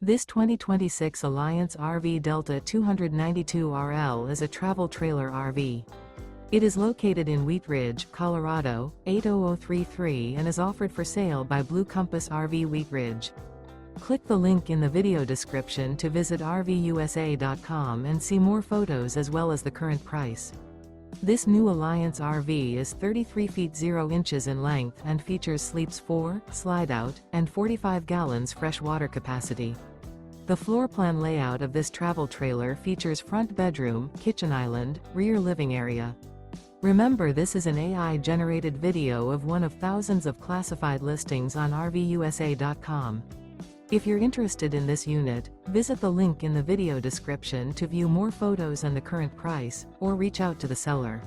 This 2026 Alliance RV Delta 292RL is a travel trailer RV. It is located in Wheat Ridge, Colorado, 80033 and is offered for sale by Blue Compass RV Wheat Ridge. Click the link in the video description to visit RVUSA.com and see more photos as well as the current price. This new Alliance RV is 33 feet 0 inches in length and features sleeps 4, slide-out, and 45 gallons fresh water capacity. The floor plan layout of this travel trailer features front bedroom, kitchen island, rear living area. Remember, this is an AI-generated video of one of thousands of classified listings on RVUSA.com. If you're interested in this unit, visit the link in the video description to view more photos and the current price, or reach out to the seller.